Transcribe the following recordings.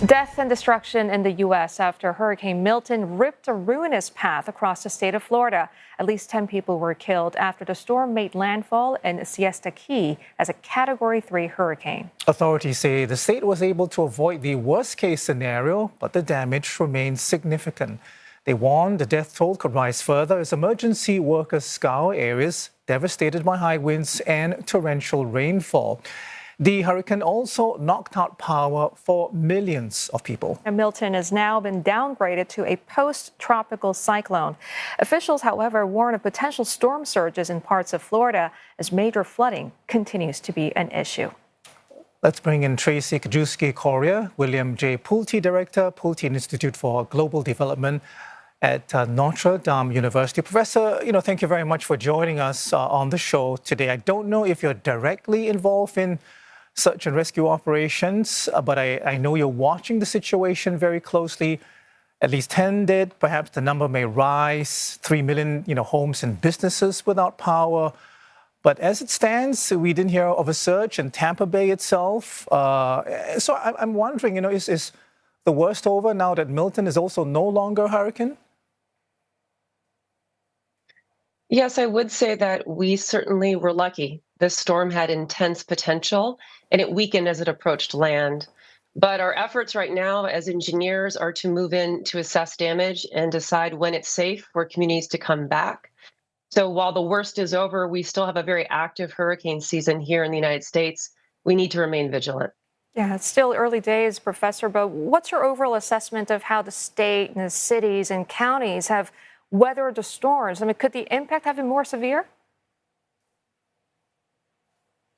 Death and destruction in the U.S. after Hurricane Milton ripped a ruinous path across the state of Florida. At least 10 people were killed after the storm made landfall in Siesta Key as a Category 3 hurricane. Authorities say the state was able to avoid the worst-case scenario, but the damage remains significant. They warn the death toll could rise further as emergency workers scour areas devastated by high winds and torrential rainfall. The hurricane also knocked out power for millions of people. And Milton has now been downgraded to a post-tropical cyclone. Officials, however, warn of potential storm surges in parts of Florida as major flooding continues to be an issue. Let's bring in Tracy Kijewski-Correa, J Pulte Director, Pulte Institute for Global Development at Notre University. Professor, thank you very much for joining us on the show today. I don't know if you're directly involved in search and rescue operations, but I know you're watching the situation very closely. At least 10 dead, perhaps the number may rise, 3 million homes and businesses without power. But as it stands, we didn't hear of a surge in Tampa Bay itself. So I'm wondering, is the worst over now that Milton is also no longer a hurricane? Yes, I would say that we certainly were lucky. This storm had intense potential and it weakened as it approached land. But our efforts right now as engineers are to move in to assess damage and decide when it's safe for communities to come back. So while the worst is over, we still have a very active hurricane season here in the United States. We need to remain vigilant. Yeah, it's still early days, Professor, but what's your overall assessment of how the state and the cities and counties have weathered the storms? I mean, could the impact have been more severe?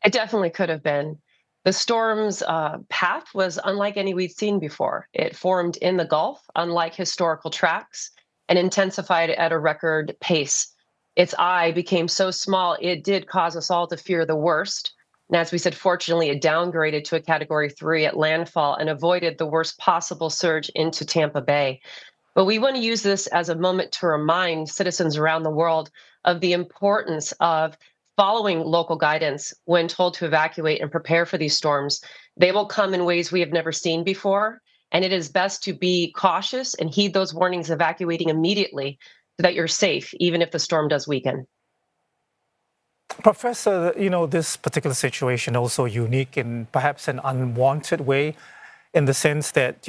It definitely could have been. The storm's path was unlike any we'd seen before. It formed in the Gulf, unlike historical tracks, and intensified at a record pace. Its eye became so small, it did cause us all to fear the worst. And as we said, fortunately, it downgraded to a Category 3 at landfall and avoided the worst possible surge into Tampa Bay. But we want to use this as a moment to remind citizens around the world of the importance of following local guidance when told to evacuate and prepare for these storms. They will come in ways we have never seen before, and it is best to be cautious and heed those warnings, evacuating immediately so that you're safe, even if the storm does weaken. Professor, this particular situation also unique in perhaps an unwanted way, in the sense that,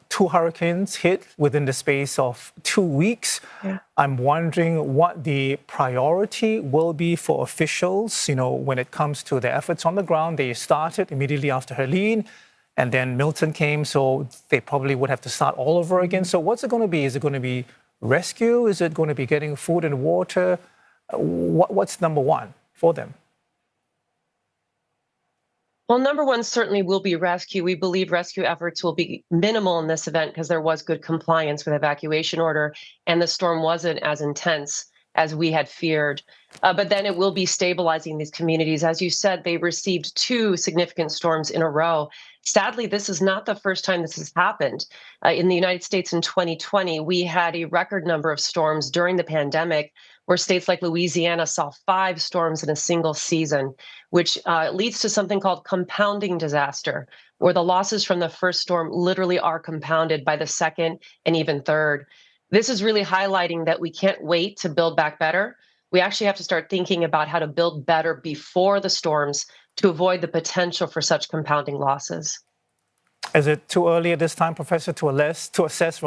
two hurricanes hit within the space of 2 weeks. Yeah. I'm wondering what the priority will be for officials, when it comes to the efforts on the ground. They started immediately after Helene, and then Milton came, so they probably would have to start all over again. So what's it going to be? Is it going to be rescue? Is it going to be getting food and water? What's number one for them? Well, number one certainly will be rescue. We believe rescue efforts will be minimal in this event because there was good compliance with evacuation order and the storm wasn't as intense as we had feared. But then it will be stabilizing these communities. As you said, they received 2 significant storms in a row. Sadly, this is not the first time this has happened. In the United States in 2020, we had a record number of storms during the pandemic, where states like Louisiana saw 5 storms in a single season, which leads to something called compounding disaster, where the losses from the first storm literally are compounded by the second and even third. This is really highlighting that we can't wait to build back better. We actually have to start thinking about how to build better before the storms to avoid the potential for such compounding losses. Is it too early at this time, Professor, to assess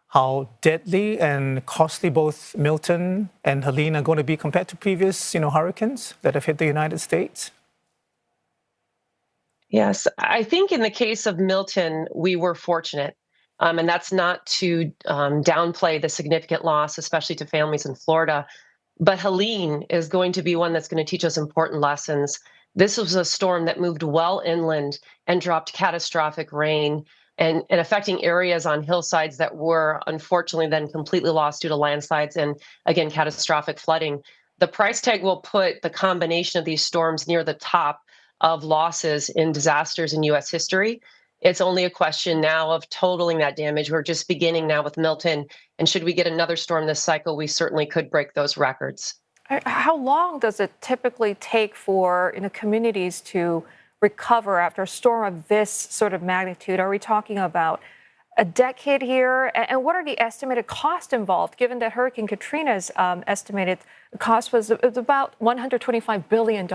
how deadly and costly both Milton and Helene are going to be compared to previous, hurricanes that have hit the United States? Yes, I think in the case of Milton, we were fortunate. And that's not to downplay the significant loss, especially to families in Florida. But Helene is going to be one that's going to teach us important lessons. This was a storm that moved well inland and dropped catastrophic rain and affecting areas on hillsides that were unfortunately then completely lost due to landslides and, again, catastrophic flooding. The price tag will put the combination of these storms near the top of losses in disasters in U.S. history. It's only a question now of totaling that damage. We're just beginning now with Milton. And should we get another storm this cycle, we certainly could break those records. How long does it typically take for communities to recover after a storm of this sort of magnitude? Are we talking about a decade here? And what are the estimated costs involved, given that Hurricane Katrina's estimated cost was about $125 billion?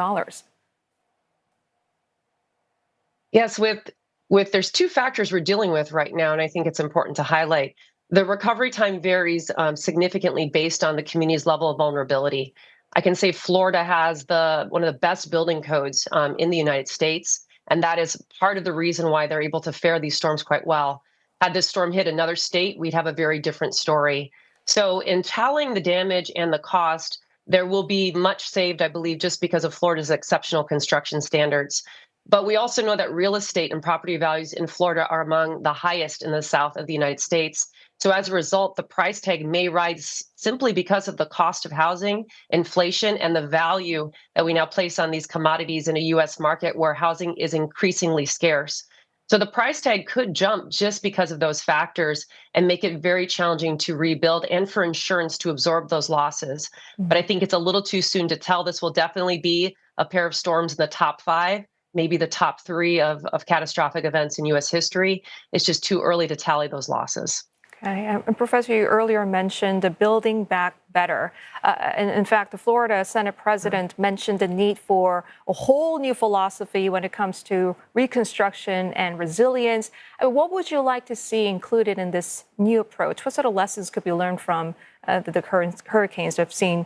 Yes, with there's two factors we're dealing with right now, and I think it's important to highlight. The recovery time varies significantly based on the community's level of vulnerability. I can say Florida has one of the best building codes in the United States, and that is part of the reason why they're able to fare these storms quite well. Had this storm hit another state, we'd have a very different story. So in tallying the damage and the cost, there will be much saved, I believe, just because of Florida's exceptional construction standards. But we also know that real estate and property values in Florida are among the highest in the south of the United States. So as a result, the price tag may rise simply because of the cost of housing, inflation, and the value that we now place on these commodities in a U.S. market where housing is increasingly scarce. So the price tag could jump just because of those factors and make it very challenging to rebuild and for insurance to absorb those losses. But I think it's a little too soon to tell. This will definitely be a pair of storms in the top 5, maybe the top 3 of catastrophic events in U.S. history. It's just too early to tally those losses. Okay. And Professor, you earlier mentioned the building back better. And in fact, the Florida Senate president mentioned the need for a whole new philosophy when it comes to reconstruction and resilience. What would you like to see included in this new approach? What sort of lessons could be learned from the current hurricanes we've seen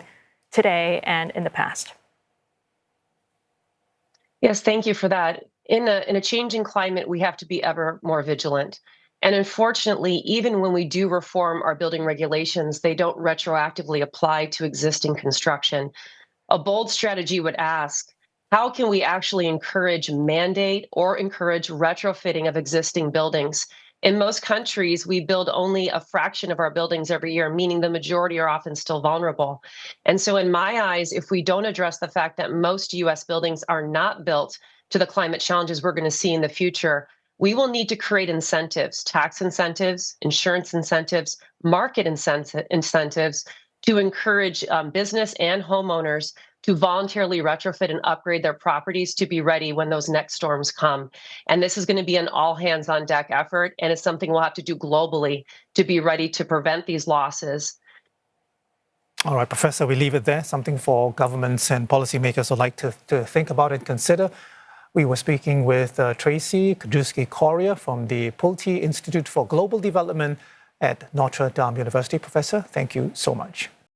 today and in the past? Yes, thank you for that. In a changing climate, we have to be ever more vigilant. And unfortunately, even when we do reform our building regulations, they don't retroactively apply to existing construction. A bold strategy would ask, how can we actually mandate or encourage retrofitting of existing buildings? In most countries, we build only a fraction of our buildings every year, meaning the majority are often still vulnerable. And so in my eyes, if we don't address the fact that most US buildings are not built to the climate challenges we're going to see in the future, we will need to create incentives, tax incentives, insurance incentives, market incentives to encourage business and homeowners to voluntarily retrofit and upgrade their properties to be ready when those next storms come. And this is going to be an all hands on deck effort, and it's something we'll have to do globally to be ready to prevent these losses. All right, Professor, we leave it there. Something for governments and policymakers would like to think about and consider. We were speaking with Tracy Kijewski-Correa from the Pulte Institute for Global Development at Notre Dame University. Professor, thank you so much.